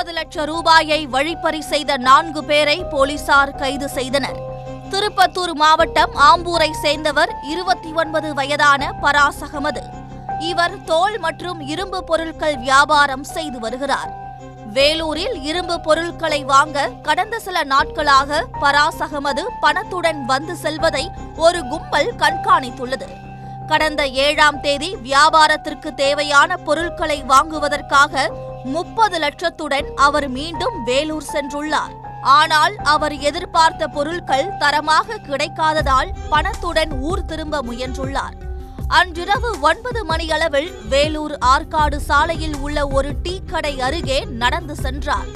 30 லட்சம் ரூபாயை வழிப்பறி செய்த 4 பேரை போலீசார் கைது செய்தனர். திருப்பத்தூர் மாவட்டம் ஆம்பூரை சேர்ந்தவர் 29 வயதான பராஸ் அகமது. இவர் தோல் மற்றும் இரும்பு பொருட்கள் வியாபாரம் செய்து வருகிறார். வேலூரில் இரும்பு பொருட்களை வாங்க கடந்த சில நாட்களாக பராஸ் அகமது பணத்துடன் வந்து செல்வதை ஒரு கும்பல் கண்காணித்துள்ளது. கடந்த 7ஆம் தேதி வியாபாரத்திற்கு தேவையான பொருட்களை வாங்குவதற்காக 30 லட்சத்துடன் அவர் மீண்டும் வேலூர் சென்றுள்ளார். ஆனால் அவர் எதிர்பார்த்த பொருட்கள் தரமாக கிடைக்காததால் பணத்துடன் ஊர் திரும்ப முயன்றுள்ளார். அன்றிரவு 9 மணியளவில் வேலூர் ஆற்காடு சாலையில் உள்ள ஒரு டீ கடை அருகே நடந்து சென்றார்.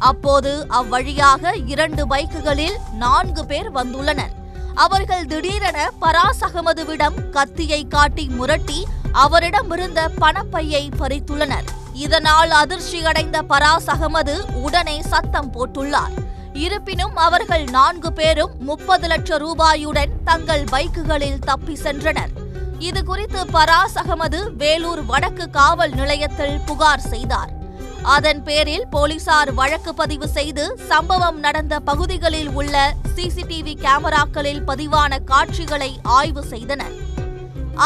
அப்போது அவ்வழியாக 2 பைக்குகளில் 4 பேர் வந்துள்ளனர். அவர்கள் திடீரென பராஸ் அகமதுவிடம் கத்தியை காட்டி முரட்டி அவரிடமிருந்த பணப்பையை பறித்துள்ளனர். இதனால் அதிர்ச்சியடைந்த பராஸ் அகமது உடனே சத்தம் போட்டுள்ளார். இருப்பினும் அவர்கள் 4 பேரும் 30 லட்சம் ரூபாயுடன் தங்கள் பைக்குகளில் தப்பி சென்றனர். இதுகுறித்து பராஸ் அகமது வேலூர் வடக்கு காவல் நிலையத்தில் புகார் செய்தார். அதன் பேரில் போலீசார் வழக்கு பதிவு செய்து சம்பவம் நடந்த பகுதிகளில் உள்ள சிசிடிவி கேமராக்களில் பதிவான காட்சிகளை ஆய்வு செய்தனர்.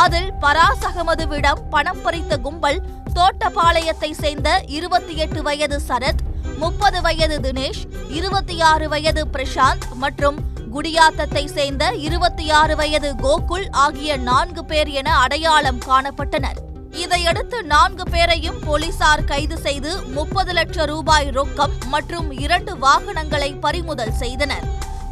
அதில் பராஸ் அகமதுவிடம் பணம் பறித்த கும்பல் தோட்டப்பாளையத்தை சேர்ந்த 28 வயது சரத், 30 வயது தினேஷ், 26 வயது பிரசாந்த் மற்றும் குடியாத்தத்தை சேர்ந்த 26 வயது கோகுல் ஆகிய 4 பேர் என அடையாளம் காணப்பட்டனர். இதையடுத்து 4 பேரையும் போலீசார் கைது செய்து 30 லட்சம் ரூபாய் ரொக்கம் மற்றும் 2 வாகனங்களை பறிமுதல் செய்தனர்.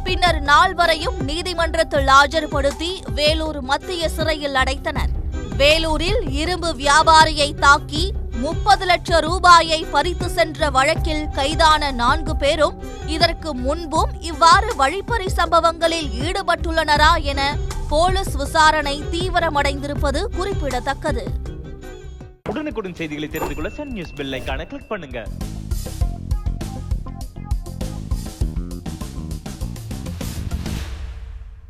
பின்னர் நால்வரையும் நீதிமன்றத்தில் ஆஜர்படுத்தி வேலூர் மத்திய சிறையில் அடைத்தனர். வேலூரில் இரும்பு வியாபாரியை தாக்கி 30 லட்சம் ரூபாயை பறித்து சென்ற வழக்கில் கைதான 4 பேரும் இதற்கு முன்பும் இவ்வாறு வழிப்பறி சம்பவங்களில் ஈடுபட்டுள்ளனரா என போலீஸ் விசாரணை தீவிரமடைந்திருப்பது குறிப்பிடத்தக்கது. உடனுக்குடன் செய்திகளை தெரிந்து கொள்ள சன் நியூஸ் பெல் ஐகானை கிளிக் பண்ணுங்க.